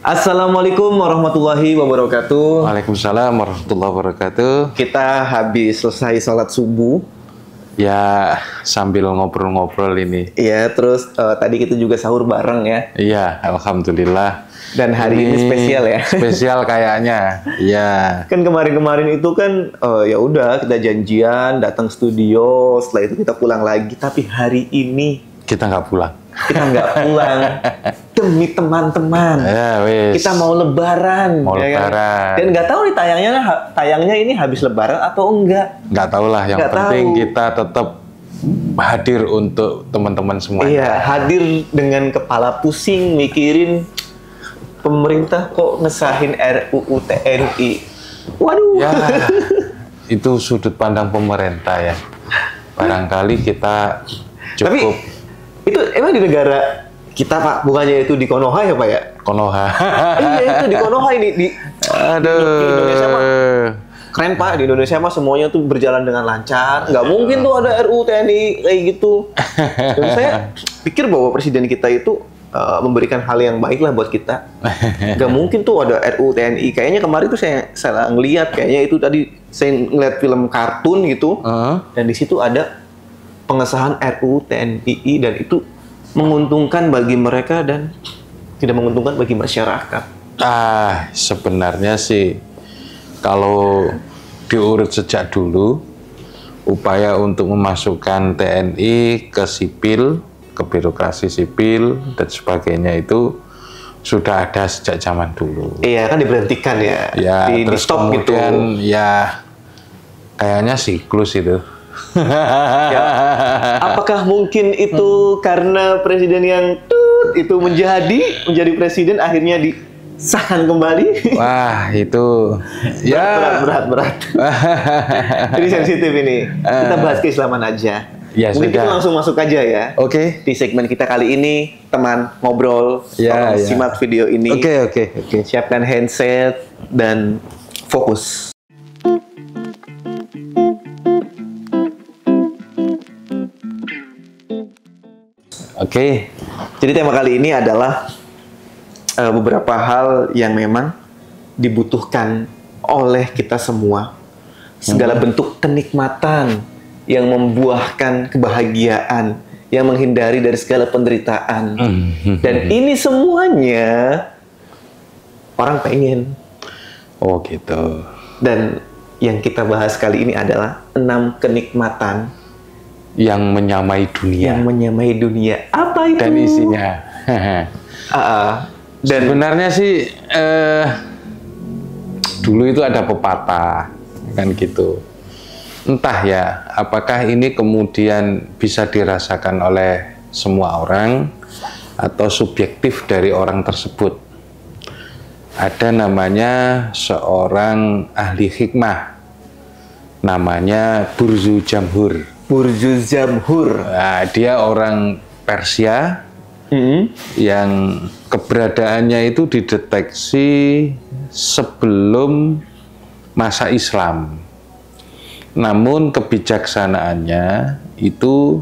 Assalamualaikum warahmatullahi wabarakatuh. Waalaikumsalam warahmatullahi wabarakatuh. Kita habis selesai sholat subuh. Ya, sambil ngobrol-ngobrol ini. Iya, terus tadi kita juga sahur bareng ya. Iya, alhamdulillah. Dan hari ini spesial ya. Spesial kayaknya. Iya. Kan kemarin-kemarin itu kan ya udah kita janjian datang studio, setelah itu kita pulang lagi. Tapi hari ini Kita nggak pulang. kita nggak pulang demi teman-teman. Ya, wis. Kita mau lebaran. Mau ya kan? lebaran. Dan nggak tahu nih tayangnya ini habis lebaran atau enggak. Nggak tahu lah. Yang Nggak penting tahu. kita tetap hadir untuk teman-teman semuanya. Iya, hadir dengan kepala pusing mikirin pemerintah kok ngesahin RUU TNI. Waduh. Ya, itu sudut pandang pemerintah ya. Barangkali kita Tapi cukup itu emang di negara kita Pak, bukannya itu di Konoha ya Pak ya? Konoha. Iya itu di Konoha ini di Indonesia mah Aduh. keren Pak, di Indonesia mah semuanya tuh berjalan dengan lancar. Nggak mungkin tuh ada RUU TNI kayak gitu. Dan saya pikir bahwa presiden kita itu memberikan hal yang baik lah buat kita. Nggak mungkin tuh ada RUU TNI. Kayaknya kemarin tuh saya ngeliat kayaknya itu tadi saya ngeliat film kartun gitu. Dan di situ ada pengesahan RUU TNI dan itu menguntungkan bagi mereka dan tidak menguntungkan bagi masyarakat. Sebenarnya sih kalau diurut sejak dulu upaya untuk memasukkan TNI ke sipil, ke birokrasi sipil dan sebagainya itu sudah ada sejak zaman dulu. Iya kan diberhentikan ya, Ya, di terus stop gitu. kemudian ya kayaknya siklus itu. Ya, apakah mungkin itu karena presiden yang itu menjadi presiden akhirnya disahkan kembali? Wah, itu ya berat. Jadi sensitif ini. Kita bahas keislaman aja. Ya, Mungkin sudah. kita langsung masuk aja ya. Oke. Di segmen kita kali ini, teman ngobrol, Ya, tolong ya. simak video ini. Oke. Siapkan handset dan fokus. Oke. Jadi tema kali ini adalah beberapa hal yang memang dibutuhkan oleh kita semua. Segala bentuk kenikmatan yang membuahkan kebahagiaan, yang menghindari dari segala penderitaan. Dan ini semuanya orang pengen. Oh gitu. Dan yang kita bahas kali ini adalah 6 kenikmatan Yang menyamai dunia. yang menyamai dunia. Apa itu? Dan isinya. Dan Sebenarnya sih dulu itu ada pepatah kan gitu. Entah ya, apakah ini kemudian bisa dirasakan oleh semua orang atau subjektif dari orang tersebut. Ada namanya seorang ahli hikmah, namanya Burju Jamhur. Burju Jamhur. Nah, dia orang Persia yang keberadaannya itu dideteksi sebelum masa Islam. Namun kebijaksanaannya itu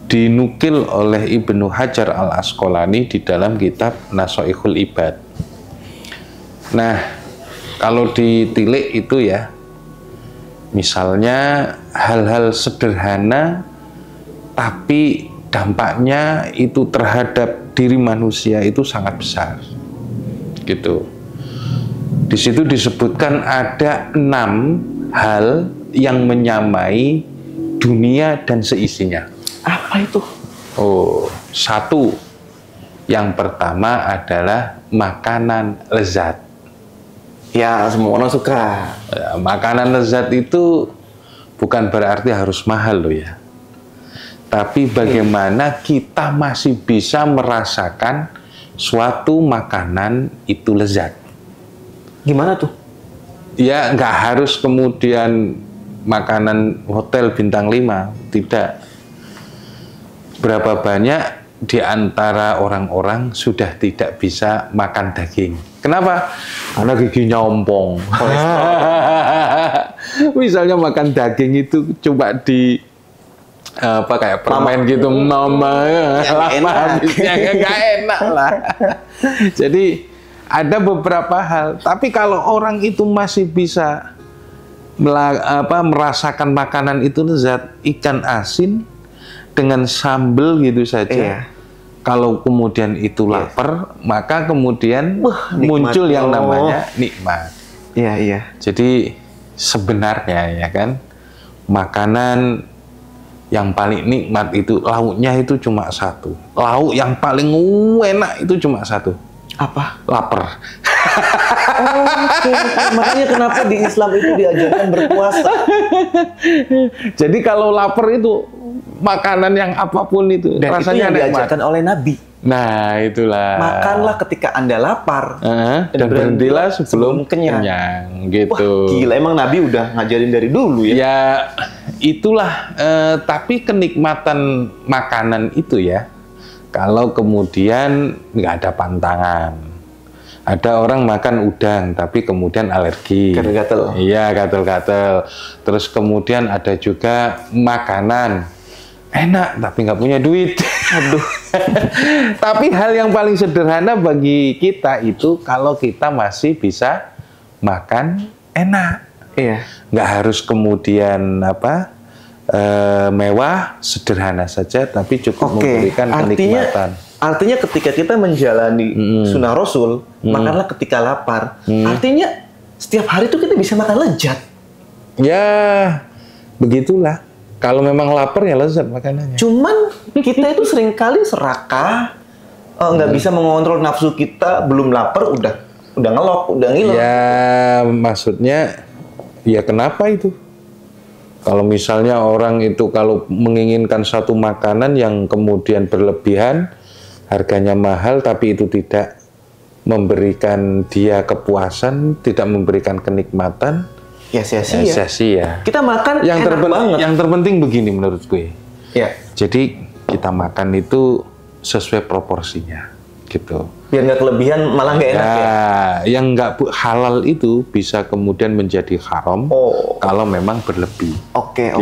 dinukil oleh Ibnu Hajar al-Asqalani di dalam kitab Nashaikhul Ibad. Nah, kalau ditilik itu ya, misalnya hal-hal sederhana tapi dampaknya itu terhadap diri manusia itu sangat besar gitu. Di situ disebutkan ada 6 hal yang menyamai dunia dan seisinya. Apa itu? Satu, yang pertama adalah makanan lezat. Ya, semua orang suka. Makanan lezat itu bukan berarti harus mahal loh ya. Tapi bagaimana kita masih bisa merasakan suatu makanan itu lezat. Gimana tuh? Ya nggak harus kemudian makanan hotel bintang 5, tidak. Berapa banyak di antara orang-orang sudah tidak bisa makan daging. Kenapa? Karena giginya ompong. Misalnya makan daging itu coba di apa kayak permen gitu, mama lama habisnya nggak enak lah. Jadi ada beberapa hal. Tapi kalau orang itu masih bisa merasakan makanan itu lezat, ikan asin dengan sambal gitu saja. Iya. Kalau kemudian itu lapar, maka kemudian muncul yang namanya nikmat. Iya, iya. Jadi sebenarnya ya kan, makanan yang paling nikmat itu lauknya itu cuma satu. Lauk yang paling enak itu cuma satu. Apa? Lapar. Oke. Makanya kenapa di Islam itu diajarkan berpuasa. Jadi kalau lapar itu makanan yang apapun itu Dan rasanya itu yang nikmat. diajarkan oleh Nabi. Nah, itulah. Makanlah ketika Anda lapar. Dan berhentilah sebelum kenyang. Gitu. Wah, gila, emang Nabi udah ngajarin dari dulu ya? Ya, itulah. Tapi kenikmatan makanan itu ya, kalau kemudian nggak ada pantangan. Ada orang makan udang, tapi kemudian alergi. Gatel-gatel. Iya, gatel-gatel. Terus kemudian ada juga makanan enak, tapi nggak punya duit. Aduh. Tapi hal yang paling sederhana bagi kita itu kalau kita masih bisa makan enak. Iya. Nggak harus kemudian mewah, sederhana saja, tapi cukup memberikan kenikmatan. Artinya ketika kita menjalani sunnah Rasul, makanlah ketika lapar. Artinya setiap hari itu kita bisa makan lezat. Ya, begitulah. Kalau memang lapar ya lezat makanannya. Cuman kita itu seringkali serakah, nggak bisa mengontrol nafsu kita. Belum lapar udah ngelok, udah ngiler. Ya, maksudnya, ya kenapa itu? Kalau misalnya orang itu kalau menginginkan satu makanan yang kemudian berlebihan, harganya mahal, tapi itu tidak memberikan dia kepuasan, tidak memberikan kenikmatan, ya sia-sia. Sia-sia. Kita makan yang enak banget. Yang terpenting begini menurut gue. Ya. Jadi kita makan itu sesuai proporsinya, gitu. Biar nggak kelebihan, malah nggak enak ya. Yang nggak halal itu bisa kemudian menjadi haram kalau memang berlebih. Oke.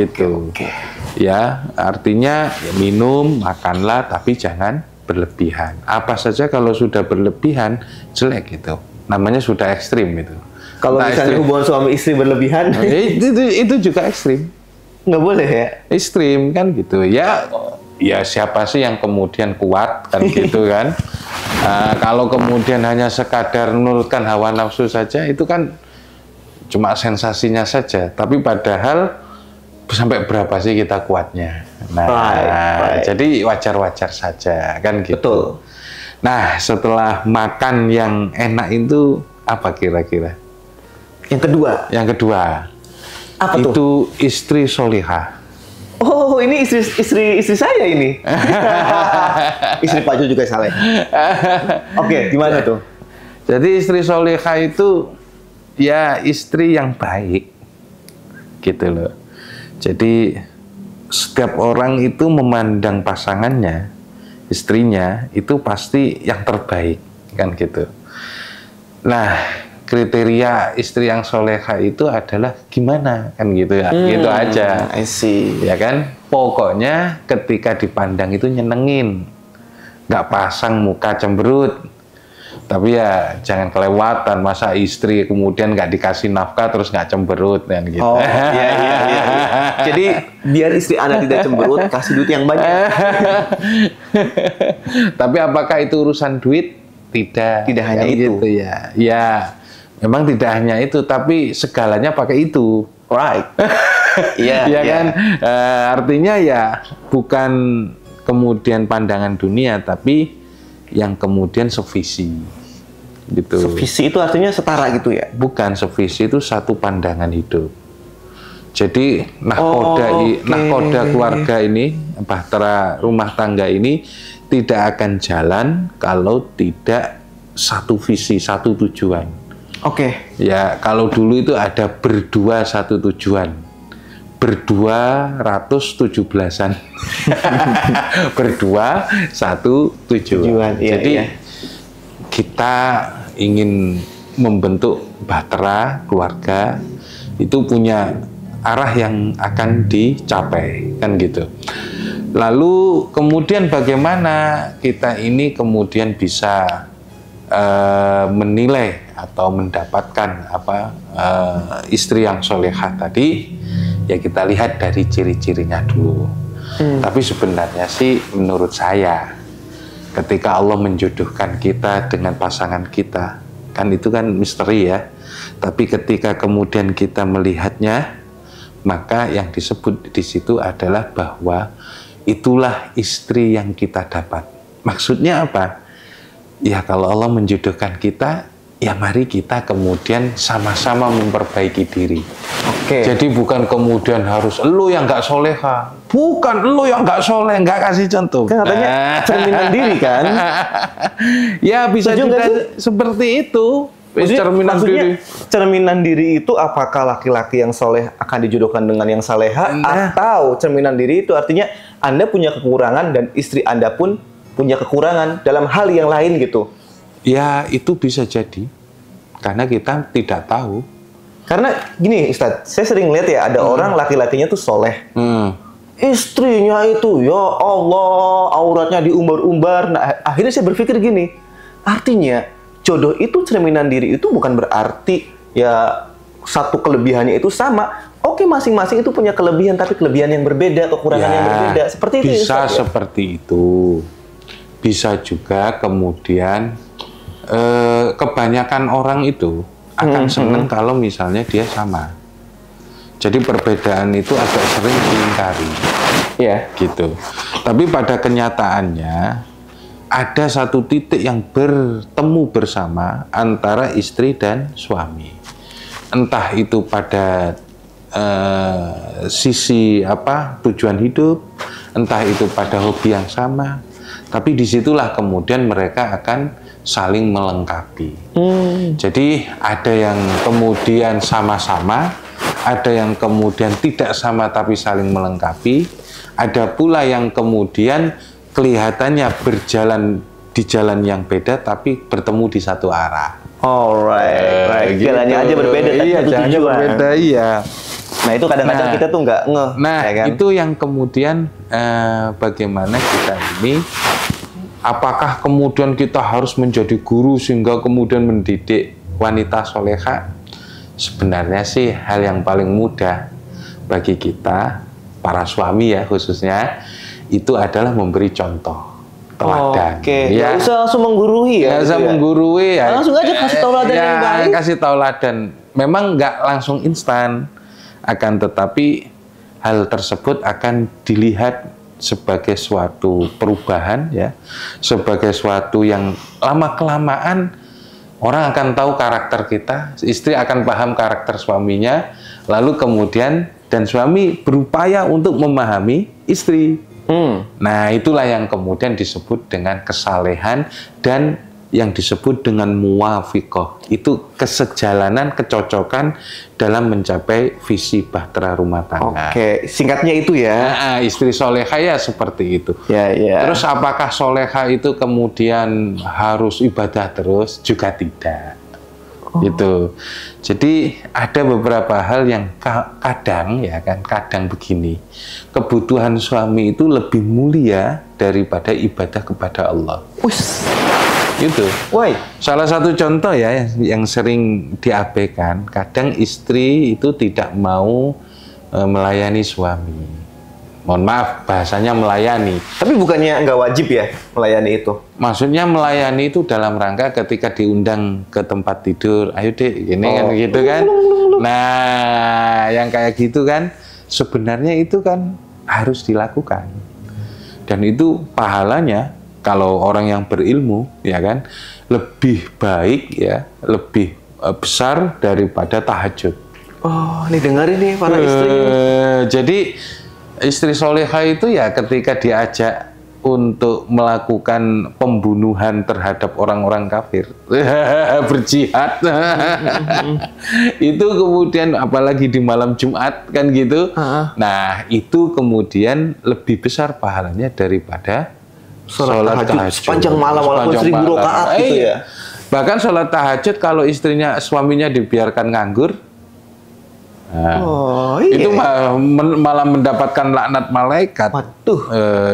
Ya, artinya ya minum, makanlah, tapi jangan berlebihan. Apa saja kalau sudah berlebihan jelek gitu. Namanya sudah ekstrim itu. Kalau misalnya hubungan suami istri berlebihan, itu juga ekstrim. Nggak boleh ya? Ekstrim kan gitu. Ya siapa sih yang kemudian kuat kan gitu kan? Kalau kemudian hanya sekadar menurutkan hawa nafsu saja, itu kan cuma sensasinya saja. Tapi padahal sampai berapa sih kita kuatnya? Nah, baik. Jadi wajar-wajar saja kan gitu. Betul. Nah, setelah makan yang enak itu apa kira-kira? Yang kedua. Yang kedua. Apa itu tuh? Istri solihah. Oh, ini istri saya ini. Istri Pak Jo juga salah. Oke, gimana tuh? Jadi istri solihah itu ya istri yang baik, gitu loh. Jadi setiap orang itu memandang pasangannya, istrinya itu pasti yang terbaik, kan gitu. Nah, kriteria istri yang soleha itu adalah gimana, kan gitu ya, gitu aja. I see. Ya kan, pokoknya ketika dipandang itu nyenengin, nggak pasang muka cemberut. Tapi ya jangan kelewatan, masa istri kemudian nggak dikasih nafkah terus nggak cemberut kan gitu. Oh iya. Jadi biar istri Anda tidak cemberut, kasih duit yang banyak. Tapi apakah itu urusan duit? Tidak. Tidak hanya itu. Gitu ya. Ya, memang tidak hanya itu, tapi segalanya pakai itu. Right. Iya. Ya kan. Artinya ya bukan kemudian pandangan dunia, tapi yang kemudian sevisi. Gitu. Sevisi itu artinya setara gitu ya? Bukan, sevisi itu satu pandangan hidup. Jadi nahkoda keluarga ini, bahtera rumah tangga ini tidak akan jalan kalau tidak satu visi, satu tujuan. Oke. Ya, kalau dulu itu ada berdua satu tujuan. Berdua 117-an. Berdua satu tujuan. Iya, Jadi kita ingin membentuk bahtera keluarga itu punya arah yang akan dicapai, kan gitu. Lalu kemudian bagaimana kita ini kemudian bisa menilai atau mendapatkan istri yang solehah tadi, ya kita lihat dari ciri-cirinya dulu. Tapi sebenarnya sih menurut saya, ketika Allah menjodohkan kita dengan pasangan kita, kan itu kan misteri ya. Tapi ketika kemudian kita melihatnya, maka yang disebut di situ adalah bahwa itulah istri yang kita dapat. Maksudnya apa? Ya kalau Allah menjodohkan kita, ya mari kita kemudian sama-sama memperbaiki diri. Jadi bukan kemudian harus lu yang nggak soleha, bukan lu yang nggak soleh, nggak kasih contoh. Kan katanya cerminan diri kan? Ya bisa juga seperti itu. Cerminan diri itu apakah laki-laki yang soleh akan dijodohkan dengan yang saleha, atau cerminan diri itu artinya Anda punya kekurangan dan istri Anda pun punya kekurangan dalam hal yang lain gitu? Ya itu bisa jadi, karena kita tidak tahu. Karena gini Ustadz, saya sering lihat ya ada orang laki-lakinya tuh soleh, istrinya itu ya Allah auratnya diumbar-umbar. Nah akhirnya saya berpikir gini, artinya jodoh itu cerminan diri itu bukan berarti ya satu kelebihannya itu sama. Oke, masing-masing itu punya kelebihan, tapi kelebihan yang berbeda, kekurangan yang berbeda. Seperti itu. Bisa seperti itu. Bisa juga kemudian kebanyakan orang itu akan senang kalau misalnya dia sama. Jadi perbedaan itu agak sering diingkari. Ya, gitu. Tapi pada kenyataannya ada satu titik yang bertemu bersama antara istri dan suami. Entah itu pada sisi tujuan hidup, entah itu pada hobi yang sama. Tapi disitulah kemudian mereka akan saling melengkapi. Jadi ada yang kemudian sama-sama, ada yang kemudian tidak sama tapi saling melengkapi, ada pula yang kemudian kelihatannya berjalan di jalan yang beda tapi bertemu di satu arah. Alright, gitu. Jalannya aja berbeda, tapi jalannya berbeda, iya. Nah itu kadang-kadang kita tuh nggak ngeh. Nah ya kan? itu yang kemudian bagaimana kita ini, apakah kemudian kita harus menjadi guru sehingga kemudian mendidik wanita soleha? Sebenarnya sih hal yang paling mudah bagi kita, para suami ya khususnya, itu adalah memberi contoh, teladan. Ya, nggak usah langsung menggurui ya. Nggak usah menggurui ya. Langsung aja kasih tauladan yang baik. Kasih tauladan. Memang nggak langsung instan, akan tetapi hal tersebut akan dilihat sebagai suatu perubahan ya, sebagai suatu yang lama kelamaan orang akan tahu karakter kita, istri akan paham karakter suaminya, lalu kemudian dan suami berupaya untuk memahami istri. Nah itulah yang kemudian disebut dengan kesalehan dan yang disebut dengan muwafiqah. Itu kesejalanan, kecocokan dalam mencapai visi bahtera rumah tangga. Singkatnya itu ya. Nah, istri soleha ya seperti itu. Ya. Terus apakah soleha itu kemudian harus ibadah terus? Juga tidak. Gitu. Jadi ada beberapa hal yang kadang begini, kebutuhan suami itu lebih mulia daripada ibadah kepada Allah. Gitu. Salah satu contoh ya yang sering diabaikan, kadang istri itu tidak mau melayani suami. Mohon maaf, bahasanya melayani. Tapi bukannya nggak wajib ya melayani itu? Maksudnya melayani itu dalam rangka ketika diundang ke tempat tidur, ayo dek, gini kan gitu kan. Nah, yang kayak gitu kan, sebenarnya itu kan harus dilakukan. Dan itu pahalanya, kalau orang yang berilmu, ya kan, lebih baik ya, lebih besar daripada tahajud. Nih dengerin nih para istri. Jadi istri soleha itu ya ketika diajak untuk melakukan pembunuhan terhadap orang-orang kafir, berjihad, itu kemudian apalagi di malam Jumat kan gitu. Nah itu kemudian lebih besar pahalanya daripada sholat tahajud sepanjang malam walaupun 1000 rakaat gitu ya. Bahkan sholat tahajud kalau suaminya dibiarkan nganggur, Nah, Oh, iya. itu malah mendapatkan laknat malaikat. Waduh.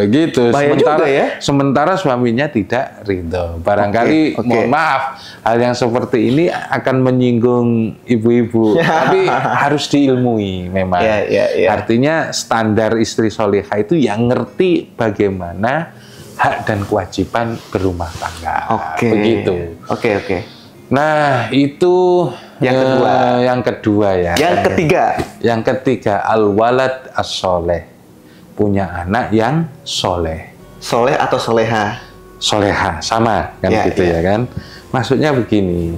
Gitu. Bahaya juga ya. Sementara suaminya tidak ridho. Barangkali, Oke. mohon maaf, hal yang seperti ini akan menyinggung ibu-ibu. Tapi harus diilmui memang. Ya. Artinya standar istri solihah itu yang ngerti bagaimana hak dan kewajiban berumah tangga. Begitu. Oke. Nah, itu Yang kedua. Yang kedua ya. Yang ketiga, al-walad as-soleh. Punya anak yang soleh. Soleh atau soleha? Soleha, sama kan gitu ya kan. Maksudnya begini,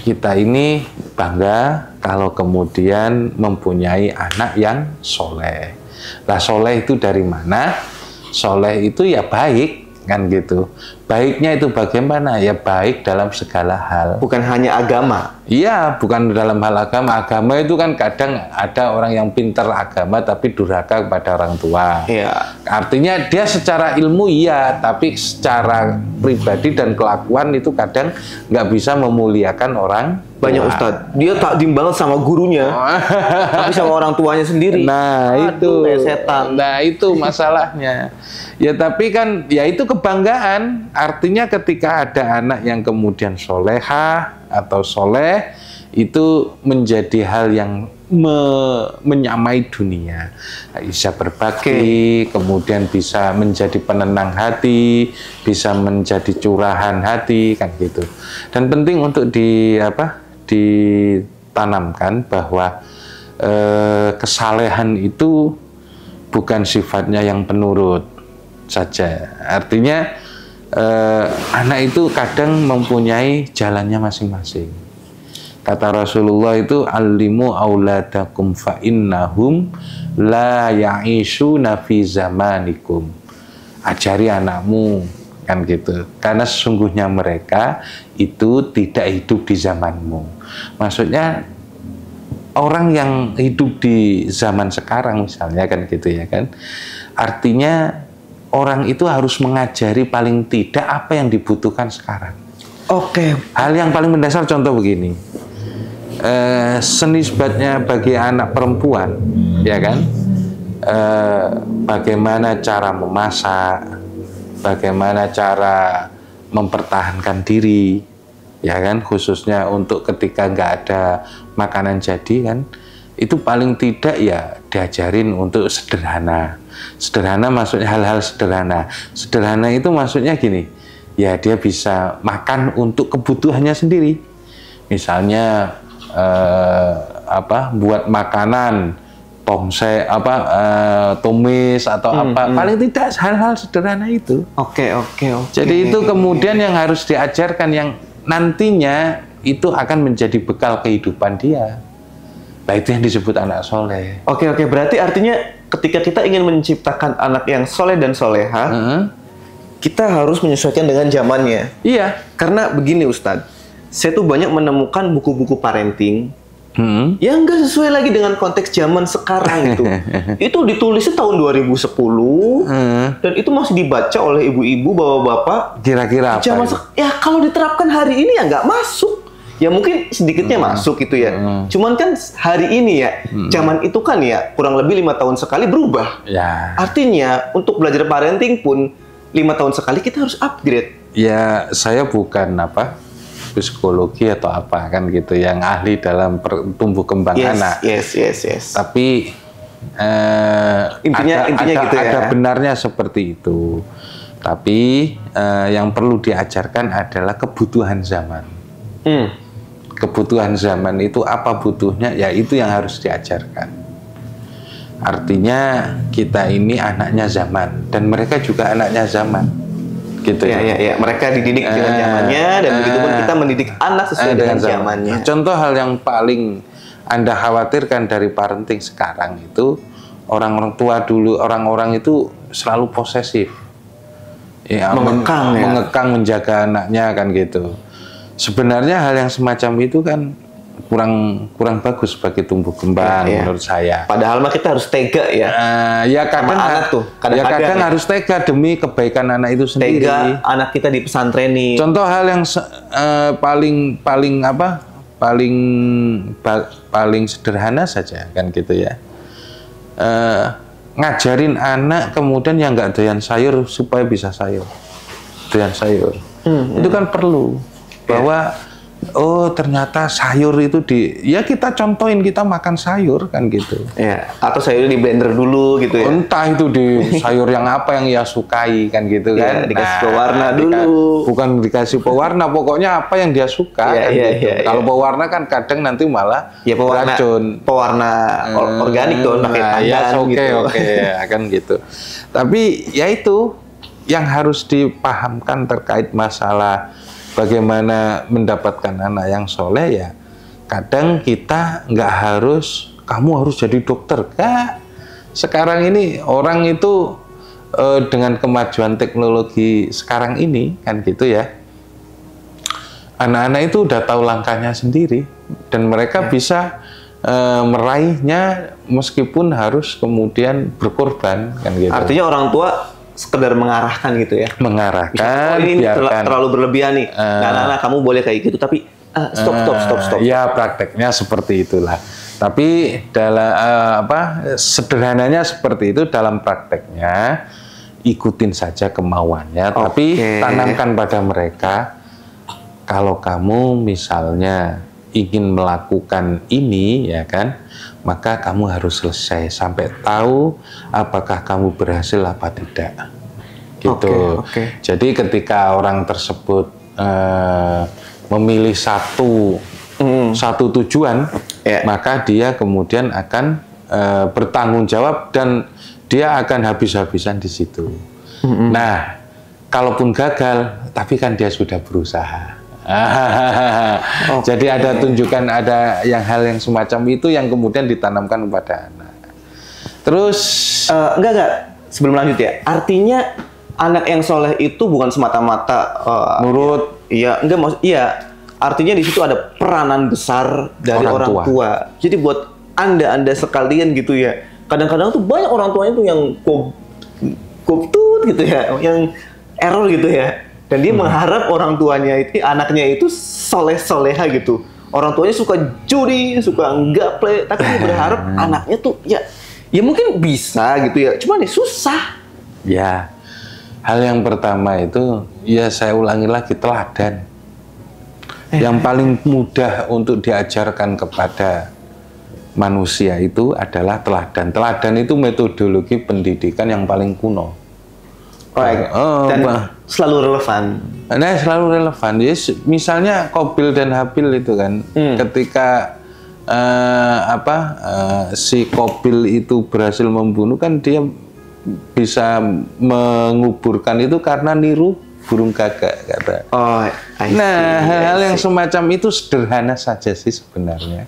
kita ini bangga kalau kemudian mempunyai anak yang soleh. Nah, soleh itu dari mana? Soleh itu ya baik, kan gitu. Baiknya itu bagaimana? Ya baik dalam segala hal. Bukan hanya agama. Iya, bukan dalam hal agama. Agama itu kan kadang ada orang yang pintar agama tapi durhaka kepada orang tua. Iya. Artinya dia secara ilmu iya, tapi secara pribadi dan kelakuan itu kadang nggak bisa memuliakan orang Banyak tua. Ustadz, dia takdim banget sama gurunya, tapi sama orang tuanya sendiri. Nah, Aduh, kayak setan. Nah, itu masalahnya. Ya, tapi kan ya itu kebanggaan. Artinya ketika ada anak yang kemudian solehah atau soleh, itu menjadi hal yang menyamai dunia. Bisa berbakti, kemudian bisa menjadi penenang hati, bisa menjadi curahan hati, kan gitu. Dan penting untuk ditanamkan bahwa kesalehan itu bukan sifatnya yang penurut saja. Artinya anak itu kadang mempunyai jalannya masing-masing. Kata Rasulullah itu, alimu auladakum fa innahum la ya'ishuna fi zamanikum. Ajari anakmu, kan gitu. Karena sesungguhnya mereka itu tidak hidup di zamanmu. Maksudnya orang yang hidup di zaman sekarang misalnya, kan gitu ya kan. Artinya orang itu harus mengajari paling tidak apa yang dibutuhkan sekarang. Oke. Hal yang paling mendasar contoh begini. Senisbatnya bagi anak perempuan, ya kan, bagaimana cara memasak, bagaimana cara mempertahankan diri, ya kan, khususnya untuk ketika nggak ada makanan jadi kan, itu paling tidak ya diajarin untuk sederhana. Sederhana maksudnya hal-hal sederhana. Sederhana itu maksudnya gini, ya dia bisa makan untuk kebutuhannya sendiri. Misalnya buat makanan pomse tumis atau paling tidak hal-hal sederhana itu. Oke. Jadi itu kemudian yang harus diajarkan, yang nantinya itu akan menjadi bekal kehidupan dia. Nah, itu yang disebut anak soleh. Oke. Berarti artinya ketika kita ingin menciptakan anak yang soleh dan soleha, kita harus menyesuaikan dengan zamannya. Iya. Karena begini Ustadz, saya tuh banyak menemukan buku-buku parenting yang nggak sesuai lagi dengan konteks zaman sekarang itu. Itu ditulisnya tahun 2010 dan itu masih dibaca oleh ibu-ibu, bapak-bapak. Kira-kira apa? Ya kalau diterapkan hari ini ya nggak masuk. Ya mungkin sedikitnya masuk gitu ya. Cuman kan hari ini ya, zaman itu kan ya kurang lebih 5 tahun sekali berubah. Ya. Artinya untuk belajar parenting pun 5 tahun sekali kita harus upgrade. Ya, saya bukan psikologi atau apa kan gitu yang ahli dalam tumbuh kembang anak. Yes. Tapi intinya gitu ya. Ada benarnya seperti itu. Tapi yang perlu diajarkan adalah kebutuhan zaman. Kebutuhan zaman itu apa butuhnya? Ya itu yang harus diajarkan. Artinya kita ini anaknya zaman dan mereka juga anaknya zaman. Gitu ya. Mereka dididik dengan zamannya dan begitu pun kita mendidik anak sesuai dengan zamannya. Contoh hal yang paling Anda khawatirkan dari parenting sekarang itu, orang-orang tua dulu, orang-orang itu selalu posesif. Ya, mengekang menjaga anaknya kan gitu. Sebenarnya hal yang semacam itu kan kurang bagus bagi tumbuh kembang menurut saya. Padahal mah kita harus tega ya. Ya kadang harus tega demi kebaikan anak itu sendiri. Tega anak kita di pesantren nih. Contoh hal yang paling sederhana saja kan gitu ya. Ngajarin anak kemudian yang nggak doyan sayur supaya bisa doyan sayur. Itu kan perlu bahwa oh ternyata sayur itu ya kita contohin, kita makan sayur kan gitu. Ya, atau sayur di blender dulu gitu ya. Entah itu di sayur yang apa yang ia sukai kan gitu kan. Dikasih pewarna dulu. Bukan dikasih pewarna, pokoknya apa yang dia suka kan gitu. Kalau pewarna kan kadang nanti malah beracun. Pewarna organik tuh pakai tangan gitu. Oke, akan gitu. Tapi ya itu yang harus dipahamkan terkait masalah bagaimana mendapatkan anak yang soleh ya. Kadang kita nggak harus, kamu harus jadi dokter. Kak, sekarang ini orang itu dengan kemajuan teknologi sekarang ini kan gitu ya. Anak-anak itu udah tahu langkahnya sendiri dan mereka bisa meraihnya meskipun harus kemudian berkorban kan gitu. Artinya orang tua sekedar mengarahkan gitu ya. Mengarahkan, ini terlalu berlebihan nih. Anak-anak kamu boleh kayak gitu, tapi stop. Ya prakteknya seperti itulah. Tapi dalam sederhananya seperti itu, dalam prakteknya ikutin saja kemauannya, tapi tanamkan pada mereka kalau kamu misalnya ingin melakukan ini ya kan, maka kamu harus selesai sampai tahu apakah kamu berhasil apa tidak gitu. Jadi ketika orang tersebut memilih satu tujuan, maka dia kemudian akan bertanggung jawab dan dia akan habis-habisan di situ. Nah, kalaupun gagal, tapi kan dia sudah berusaha. Jadi ada tunjukkan, ada hal yang semacam itu yang kemudian ditanamkan kepada anak. Terus enggak sebelum lanjut ya, artinya anak yang soleh itu bukan semata-mata nurut. Iya, artinya di situ ada peranan besar dari orang tua. Jadi buat anda sekalian gitu ya, kadang-kadang tuh banyak orang tuanya tuh yang koptut gitu ya, yang error gitu ya. Dan dia mengharap orang tuanya itu, anaknya itu soleh-soleha gitu. Orang tuanya suka judi, suka gaple, tapi dia berharap anaknya tuh ya mungkin bisa gitu ya. Cuman ya susah. Ya, hal yang pertama itu ya saya ulangi lagi, teladan. Yang paling mudah untuk diajarkan kepada manusia itu adalah teladan. Teladan itu metodologi pendidikan yang paling kuno. Dan selalu relevan. Nah, selalu relevan. Yes, misalnya Qabil dan Habil itu kan, ketika si Qabil itu berhasil membunuh kan, dia bisa menguburkan itu karena niru burung gagak kata. Nah, hal-hal yang semacam itu sederhana saja sih sebenarnya.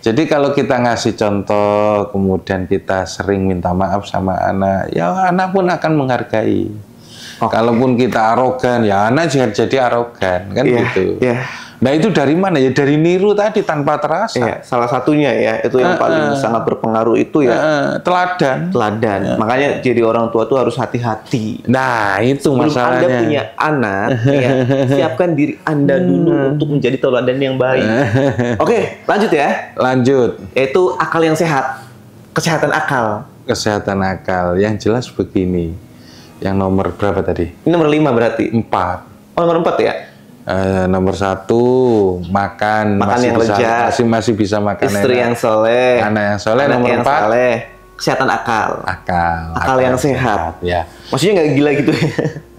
Jadi kalau kita ngasih contoh, kemudian kita sering minta maaf sama anak, ya anak pun akan menghargai. Kalaupun kita arogan, ya anak jangan jadi arogan kan gitu. Nah itu dari mana ya? Dari niru tadi tanpa terasa. Salah satunya ya, itu yang paling sangat berpengaruh itu ya. Teladan. Makanya jadi orang tua tuh harus hati-hati. Nah itu sebelum masalahnya. Anda punya anak, siapkan diri Anda dulu untuk menjadi teladan yang baik. Oke, lanjut ya. Lanjut. Itu akal yang sehat, kesehatan akal. Kesehatan akal. Yang jelas begini. Yang nomor berapa tadi? Ini nomor 5 berarti. 4. Nomor 4 ya. Nomor 1 makan yang lezat, masih bisa makan. Istri yang soleh, anak yang soleh. Nomor 4 kesehatan akal yang sehat. Ya. Maksudnya nggak gila gitu ya?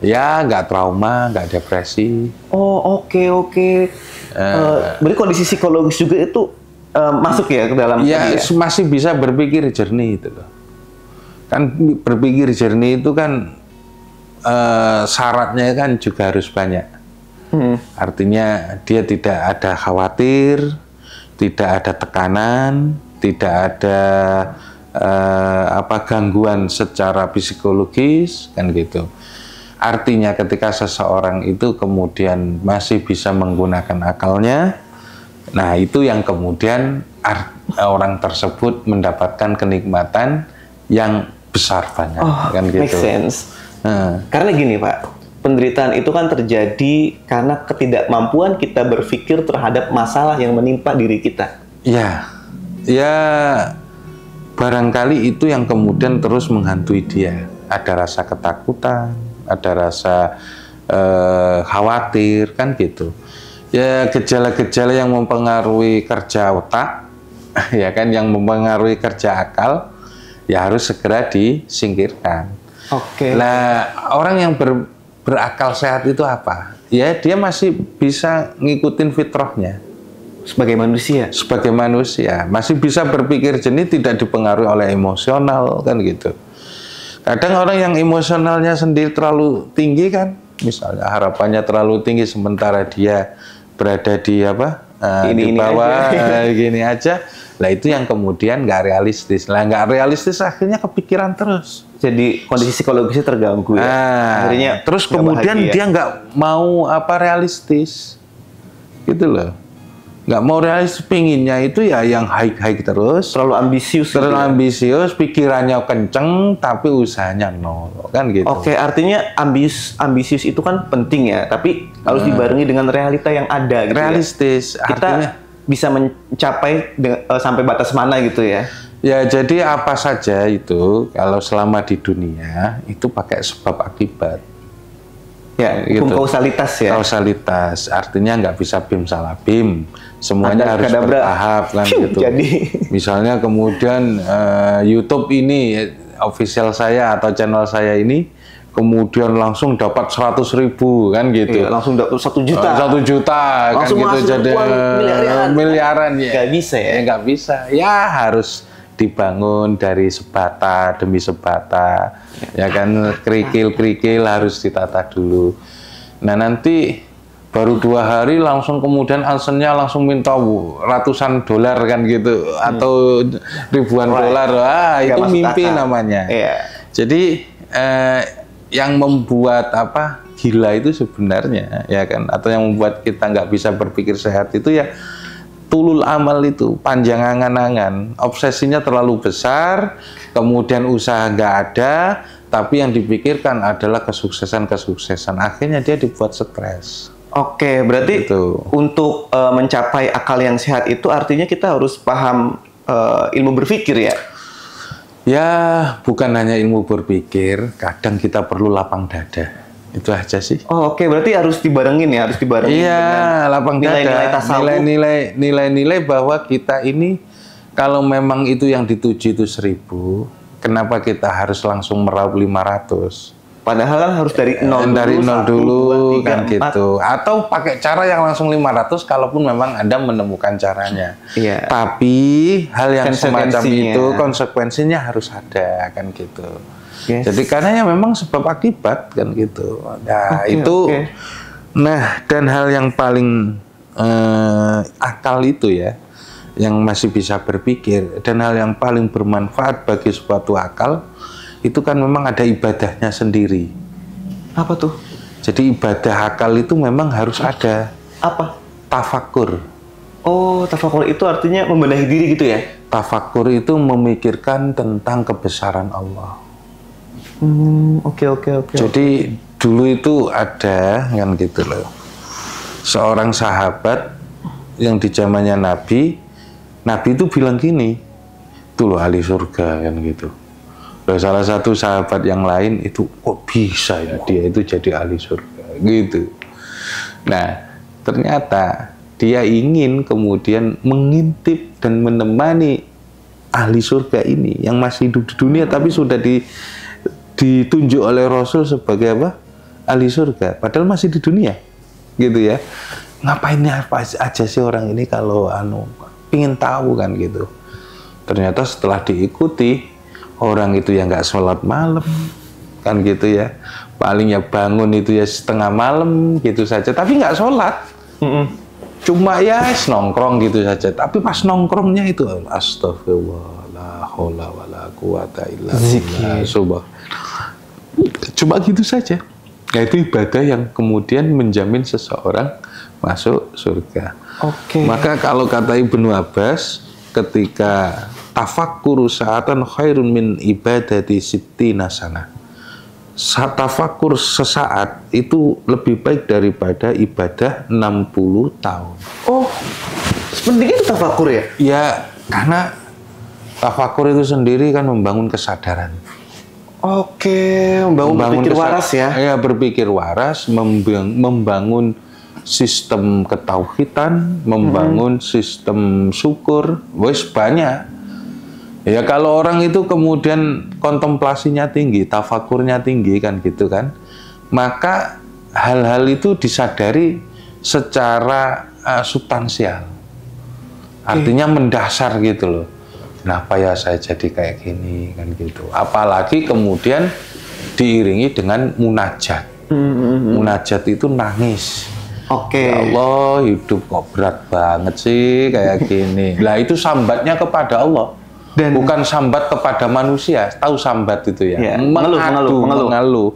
Ya, nggak trauma, nggak depresi. Oke. Berarti kondisi psikologis juga itu masuk ya ke dalam. Ya, masih bisa berpikir jernih itu loh. Kan berpikir jernih itu kan syaratnya kan juga harus banyak. Artinya dia tidak ada khawatir, tidak ada tekanan, tidak ada gangguan secara psikologis kan gitu. Artinya ketika seseorang itu kemudian masih bisa menggunakan akalnya, nah itu yang kemudian orang tersebut mendapatkan kenikmatan yang besar banyak kan gitu. Make sense. Karena gini Pak, penderitaan itu kan terjadi karena ketidakmampuan kita berpikir terhadap masalah yang menimpa diri kita. Ya, ya barangkali itu yang kemudian terus menghantui dia. Ada rasa ketakutan, ada rasa khawatir, kan gitu. Ya gejala-gejala yang mempengaruhi kerja otak, ya kan, yang mempengaruhi kerja akal, ya harus segera disingkirkan. Oke. Nah, orang yang berakal sehat itu apa? Ya dia masih bisa ngikutin fitrahnya. Sebagai manusia. Sebagai manusia, masih bisa berpikir jernih, tidak dipengaruhi oleh emosional, kan gitu. Kadang orang yang emosionalnya sendiri terlalu tinggi kan, misalnya harapannya terlalu tinggi sementara dia berada di apa? Di bawah aja. Gini aja. Lah itu yang kemudian nggak realistis. Lah nggak realistis akhirnya kepikiran terus. Jadi kondisi psikologisnya terganggu ya. Akhirnya terus kemudian dia nggak mau apa realistis, gitu loh. Nggak mau realistis, pinginnya itu ya yang high terus. Terlalu ambisius. Terlalu ambisius, pikirannya kenceng tapi usahanya nol, kan gitu. Oke, artinya ambisius itu kan penting ya, tapi harus dibarengi dengan realita yang ada. Gitu realistis. Ya. Kita bisa mencapai sampai batas mana gitu ya? Ya, jadi apa saja itu kalau selama di dunia itu pakai sebab akibat. Ya, hukum gitu. Kausalitas ya. Kausalitas, artinya nggak bisa bim salah bim. Semuanya harus bertahap kan gitu. Jadi misalnya kemudian YouTube ini official saya atau channel saya ini kemudian langsung dapat 100.000 kan gitu. Iya, langsung dapat 1 juta. 1 juta langsung kan gitu, jadi miliaran ya. Nggak bisa ya. Nggak bisa. Ya harus dibangun dari sebata demi sebata, ya kan, kerikil-kerikil harus ditata dulu. Nah nanti baru 2 hari langsung kemudian adsense-nya langsung minta ratusan dolar kan gitu, atau ribuan dolar. Wah itu mimpi namanya. Iya. Jadi yang membuat apa gila itu sebenarnya, ya kan, atau yang membuat kita nggak bisa berpikir sehat itu ya tulul amal itu, panjang angan-angan, obsesinya terlalu besar, kemudian usaha nggak ada, tapi yang dipikirkan adalah kesuksesan, akhirnya dia dibuat stres. Oke, berarti gitu. Untuk mencapai akal yang sehat itu artinya kita harus paham ilmu berpikir ya? Ya, bukan hanya ilmu berpikir, kadang kita perlu lapang dada. Itu aja sih. Oh, oke. Berarti harus dibarengin ya, harus dibarengin. Iya, lapang dada. Nilai-nilai bahwa kita ini kalau memang itu yang dituju itu 1000, kenapa kita harus langsung meraup 500? Padahal kan harus dari 0 dulu, 1, 2, 3, kan 4. Gitu. Atau pakai cara yang langsung 500 kalaupun memang Anda menemukan caranya. Iya. Tapi hal yang semacam itu konsekuensinya harus ada, kan gitu. Yes. Jadi karena ya memang sebab akibat kan gitu. Nah itu, nah dan hal yang paling akal itu ya, yang masih bisa berpikir dan hal yang paling bermanfaat bagi suatu akal itu kan memang ada ibadahnya sendiri. Apa tuh? Jadi ibadah akal itu memang harus ada. Apa? Tafakur. Oh, tafakur itu artinya membenahi diri gitu ya? Tafakur itu memikirkan tentang kebesaran Allah. Oke. Jadi dulu itu ada kan gitu loh, seorang sahabat yang di zamannya Nabi itu bilang gini, itu loh ahli surga kan gitu. Loh, salah satu sahabat yang lain itu kok bisa ya dia itu jadi ahli surga gitu. Nah ternyata dia ingin kemudian mengintip dan menemani ahli surga ini yang masih hidup di dunia tapi sudah ditunjuk oleh Rasul sebagai apa? Ahli surga, padahal masih di dunia, gitu ya. Ngapainnya apa aja sih orang ini kalau pingin tahu kan gitu. Ternyata setelah diikuti, orang itu ya nggak sholat malam, kan gitu ya. Paling ya bangun itu ya setengah malam gitu saja, tapi nggak sholat. Cuma ya nongkrong gitu saja. Tapi pas nongkrongnya itu astagfirullah, la haula wala quwata illa billah. Cuma gitu saja. Nah, itu ibadah yang kemudian menjamin seseorang masuk surga. Oke. Maka kalau kata Ibnu Abbas, ketika tafakkuru sa'atan khairun min ibadati sittina sanah. tafakur sesaat itu lebih baik daripada ibadah 60 tahun. Oh, sepenting itu tafakur ya? Ya, karena tafakur itu sendiri kan membangun kesadaran. Oke, membangun berpikir waras ya? Ya, berpikir waras, membangun sistem ketauhidan, membangun sistem syukur, wes banyak. Ya kalau orang itu kemudian kontemplasinya tinggi, tafakurnya tinggi kan gitu kan, maka hal-hal itu disadari secara substansial. Artinya mendasar gitu loh. Kenapa ya saya jadi kayak gini kan gitu. Apalagi kemudian diiringi dengan munajat. Munajat itu nangis. Oke. Ya Allah, hidup kok berat banget sih kayak gini. Lah itu sambatnya kepada Allah. Dan bukan sambat kepada manusia, tahu sambat itu ya, mengeluh.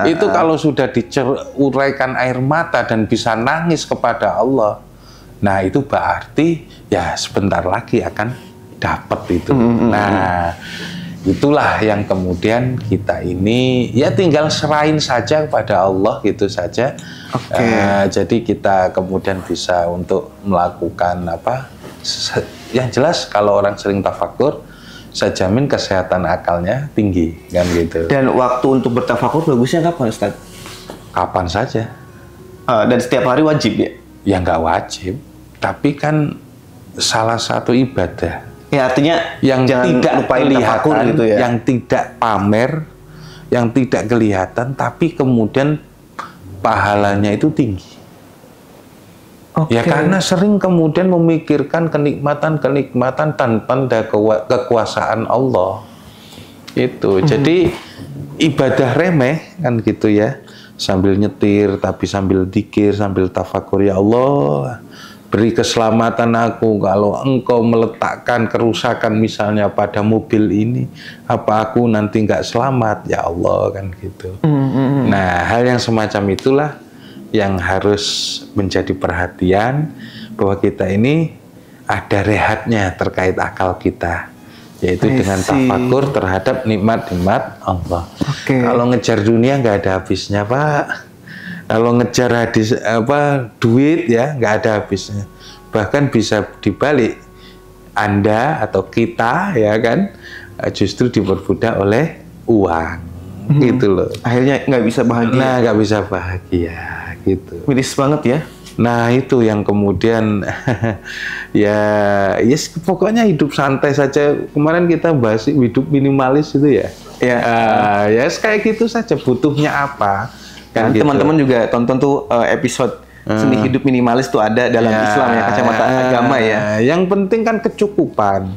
Itu kalau sudah diuraikan air mata dan bisa nangis kepada Allah, nah itu berarti ya sebentar lagi akan dapat itu. Nah itulah yang kemudian kita ini ya tinggal serahin saja kepada Allah gitu saja. Jadi kita kemudian bisa untuk melakukan apa? Yang jelas kalau orang sering tafakur, saya jamin kesehatan akalnya tinggi kan gitu. Dan waktu untuk bertafakur bagusnya kapan, Ustaz? Kapan saja. Dan setiap hari wajib ya? Ya nggak wajib, tapi kan salah satu ibadah. Ya artinya yang tidak kelihatan, gitu ya? Yang tidak pamer, yang tidak kelihatan, tapi kemudian pahalanya itu tinggi. Ya karena sering kemudian memikirkan kenikmatan-kenikmatan tanpa kekuasaan Allah. Itu. Jadi ibadah remeh kan gitu ya. Sambil nyetir tapi sambil dzikir, sambil tafakur, ya Allah, beri keselamatan aku kalau engkau meletakkan kerusakan misalnya pada mobil ini, apa aku nanti nggak selamat ya Allah kan gitu. Nah, hal yang semacam itulah yang harus menjadi perhatian, bahwa kita ini ada rehatnya terkait akal kita, yaitu dengan tafakur terhadap nikmat-nikmat Allah. Kalau ngejar dunia nggak ada habisnya, Pak. Kalau ngejar duit ya nggak ada habisnya. Bahkan bisa dibalik, Anda atau kita ya kan justru diperbudak oleh uang, gitu loh. Akhirnya nggak bisa bahagia. Nah, nggak bisa bahagia. Gitu. Miris banget ya. Nah itu yang kemudian ya yes, pokoknya hidup santai saja. Kemarin kita bahas hidup minimalis itu ya. Ya kayak gitu saja, butuhnya apa kan gitu. Teman-teman juga tonton tuh episode seni hidup minimalis tuh ada dalam Islam ya, kacamata agama ya. Yang penting kan kecukupan,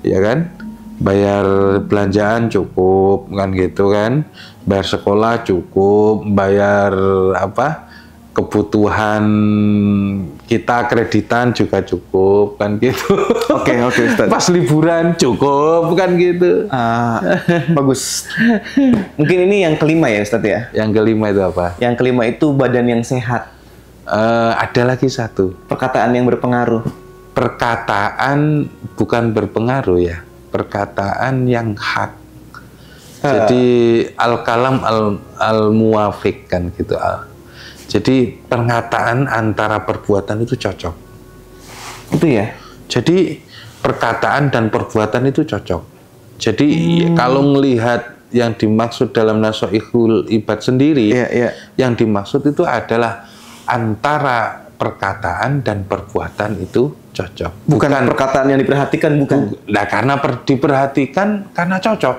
ya kan. Bayar belanjaan cukup kan gitu kan, bayar sekolah cukup, bayar kebutuhan kita kreditan juga cukup kan gitu. Oke, Ustaz. Pas liburan cukup kan gitu. Bagus. Mungkin ini yang kelima ya Ustaz ya. Yang kelima itu apa? Yang kelima itu badan yang sehat. Ada lagi satu. Perkataan yang berpengaruh. Perkataan bukan berpengaruh ya. Perkataan yang hak. Jadi al-kalam al-muwafiq kan gitu. Jadi perkataan antara perbuatan itu cocok. Itu ya. Jadi perkataan dan perbuatan itu cocok. Jadi kalau melihat yang dimaksud dalam Nasoihul Ibad sendiri, yang dimaksud itu adalah antara perkataan dan perbuatan itu cocok. Bukan perkataan yang diperhatikan, bukan. Nah, karena diperhatikan karena cocok.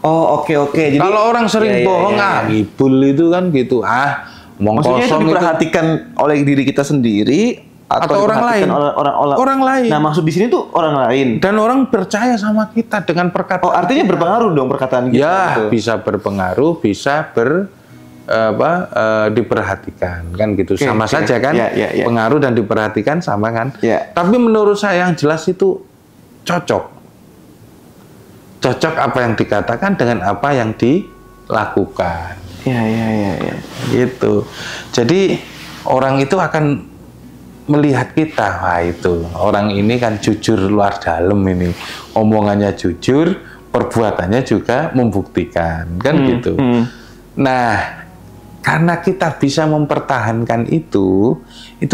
Oh, oke. Jadi kalau orang sering bohong, ngibul itu kan gitu. Maksudnya itu diperhatikan oleh diri kita sendiri atau orang lain? Orang lain. Nah, maksud di sini tuh orang lain. Dan orang percaya sama kita dengan perkataan. Oh, artinya berpengaruh dong perkataan kita. Ya, gitu. Bisa berpengaruh, bisa diperhatikan kan gitu. Sama saja kan. Pengaruh dan diperhatikan sama kan. Tapi menurut saya yang jelas itu cocok. Cocok apa yang dikatakan dengan apa yang dilakukan. Gitu. Jadi orang itu akan melihat kita, wah itu orang ini kan jujur luar dalam ini, omongannya jujur, perbuatannya juga membuktikan, kan gitu. Nah, karena kita bisa mempertahankan itu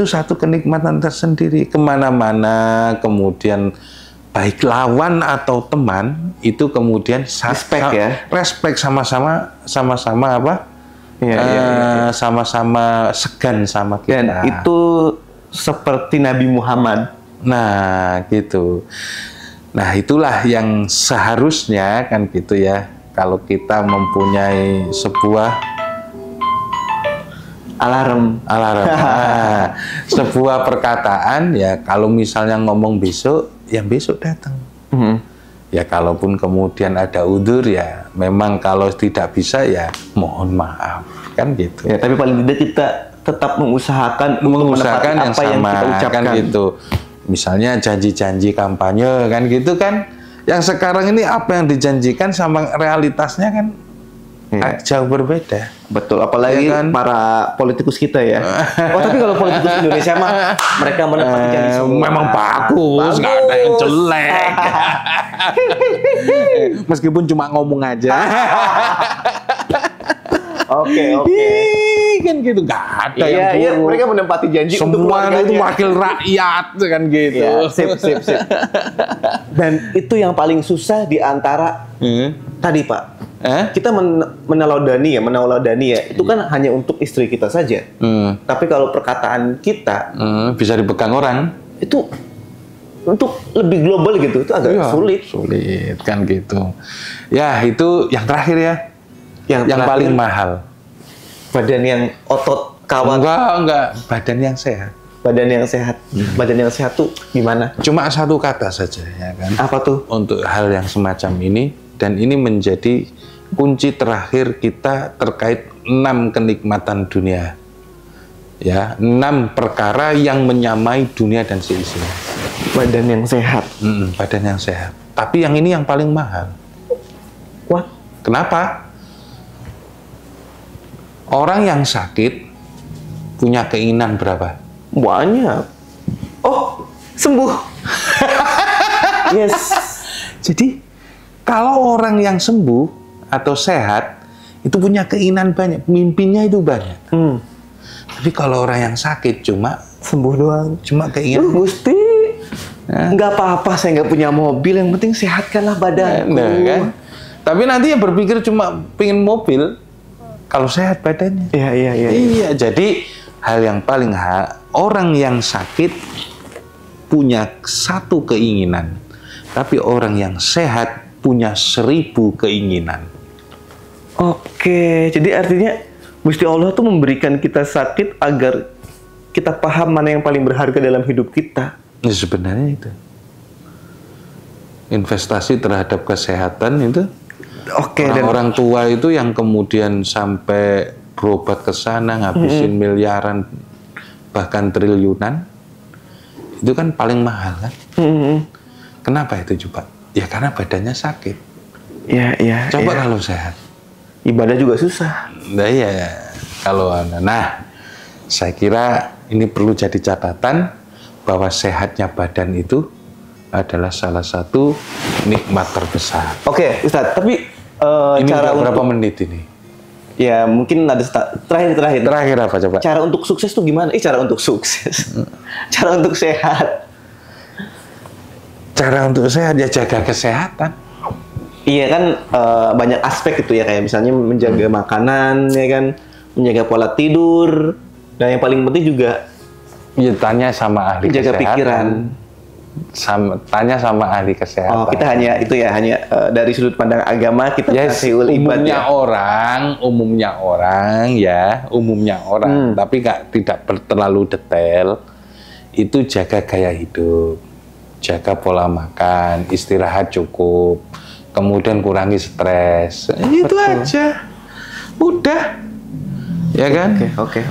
satu kenikmatan tersendiri. Kemana-mana, kemudian baik lawan atau teman, itu kemudian Respect ya? Respect sama-sama apa? Iya, iya. Sama-sama segan sama kita. Dan itu seperti Nabi Muhammad. Nah, gitu. Nah, itulah yang seharusnya kan gitu ya. Kalau kita mempunyai sebuah Alarm. Nah, sebuah perkataan ya, kalau misalnya ngomong besok, ya besok datang. Ya kalaupun kemudian ada udzur ya, memang kalau tidak bisa ya mohon maaf, kan gitu. Ya, tapi paling tidak kita tetap mengusahakan untuk menepati yang apa yang sama, kita ucapkan. kan gitu. Misalnya janji-janji kampanye kan gitu kan. Yang sekarang ini apa yang dijanjikan sama realitasnya kan jauh berbeda. Betul, apalagi Ya kan? para politikus kita ya. Oh, tapi kalau politikus Indonesia mah mereka menepati janji semua. Memang bagus, nggak ada yang jelek. Meskipun cuma ngomong aja. Oke. Kan gitu, nggak ada Iya, yang iya, buruk. mereka menempati janji untuk Semua keluarganya. itu wakil rakyat kan gitu. Iya, sip. Dan itu yang paling susah di antara tadi, Pak. Kita meneladani ya. Itu kan hanya untuk istri kita saja. Tapi kalau perkataan kita Bisa dipegang orang. itu untuk lebih global gitu, itu agak Iya, sulit. Sulit kan gitu. Ya itu yang terakhir ya. Yang terakhir, paling mahal. badan yang otot kawan, Enggak, badan yang sehat. badan yang sehat. Badan yang sehat tuh gimana? Cuma satu kata saja ya kan. Apa tuh? Untuk hal yang semacam ini, dan ini menjadi kunci terakhir kita terkait 6 kenikmatan dunia. Ya, 6 perkara yang menyamai dunia dan seisinya. Badan yang sehat. Badan yang sehat. Tapi yang ini yang paling mahal. What? Kenapa? Orang yang sakit punya keinginan berapa? Banyak. Oh, sembuh. Yes. Jadi, kalau orang yang sembuh atau sehat, itu punya keinginan banyak, mimpinya itu banyak. Tapi kalau orang yang sakit cuma Sembuh doang. Cuma keinginan. Gusti, nggak apa-apa, saya nggak punya mobil, yang penting sehatkanlah badanku. Nah, kan? Tapi nanti yang berpikir cuma pengen mobil, kalau sehat badannya. Iya. Iya, jadi hal yang paling orang yang sakit punya satu keinginan, tapi orang yang sehat punya 1000 keinginan. Oke, jadi artinya Gusti Allah tuh memberikan kita sakit agar kita paham mana yang paling berharga dalam hidup kita. Ya, sebenarnya itu. Investasi terhadap kesehatan itu. Oke, dan Orang tua itu yang kemudian sampai berobat ke sana ngabisin miliaran bahkan triliunan, itu kan paling mahal kan? Kenapa itu coba? Ya karena badannya sakit. Iya. Coba kalau sehat. Ibadah juga susah. Nah iya, kalau saya kira ini perlu jadi catatan bahwa sehatnya badan itu adalah salah satu nikmat terbesar. Oke, Ustadz, tapi Ini cara udah berapa untuk menit ini? ya mungkin ada terakhir. Terakhir apa coba? Cara untuk sukses tuh gimana? Cara untuk sukses. Cara untuk sehat. Cara untuk sehat ya jaga kesehatan. Iya kan, banyak aspek itu ya, kayak misalnya menjaga makanan ya kan, menjaga pola tidur, dan yang paling penting juga Ya, tanya sama ahli menjaga kesehatan. pikiran. Tanya sama ahli kesehatan. Oh, kita hanya dari sudut pandang agama kita kasih ibad ya. umumnya orang, tapi tidak terlalu detail. Itu jaga gaya hidup, jaga pola makan, istirahat cukup, kemudian kurangi stres. Itu aja, udah. Ya kan? Oke.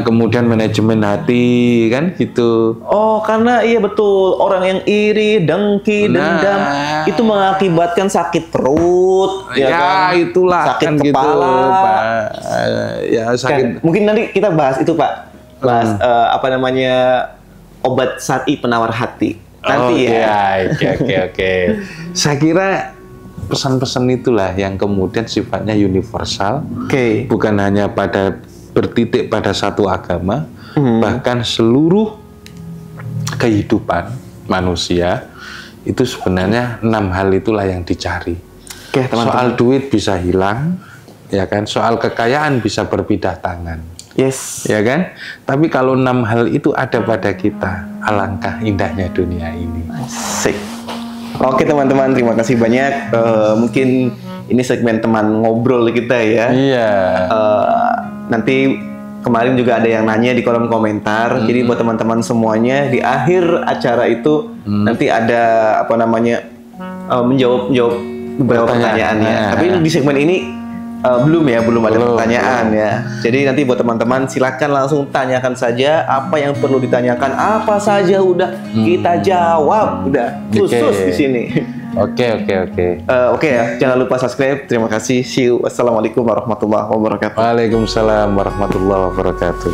Kemudian manajemen hati kan gitu. Oh, karena iya betul, orang yang iri, dengki, dendam itu mengakibatkan sakit perut, Ya, kan? itulah sakit kan kepala. gitu, Pak. Ya sakit. Kan, mungkin nanti kita bahas itu, Pak. Bahas obat syar'i penawar hati. Nanti ya. Oke. Saya kira pesan-pesan itulah yang kemudian sifatnya universal, Oke. bukan hanya bertitik pada satu agama, bahkan seluruh kehidupan manusia itu sebenarnya 6 hal itulah yang dicari. Oke, teman-teman. Soal duit bisa hilang, ya kan? Soal kekayaan bisa berpindah tangan, Yes. ya kan? Tapi kalau 6 hal itu ada pada kita, alangkah indahnya dunia ini. Asik. Oke teman-teman, terima kasih banyak. Mungkin ini segmen teman ngobrol kita ya. Iya. Nanti kemarin juga ada yang nanya di kolom komentar. Jadi buat teman-teman semuanya di akhir acara itu nanti ada apa namanya menjawab beberapa pertanyaan ya. Tapi di segmen ini belum ada pertanyaan ya. Jadi nanti buat teman-teman silakan langsung tanyakan saja apa yang perlu ditanyakan, apa saja udah kita jawab, udah khusus di sini. Oke. Oke ya, jangan lupa subscribe. Terima kasih. See you. Wassalamualaikum warahmatullahi wabarakatuh. Waalaikumsalam warahmatullahi wabarakatuh.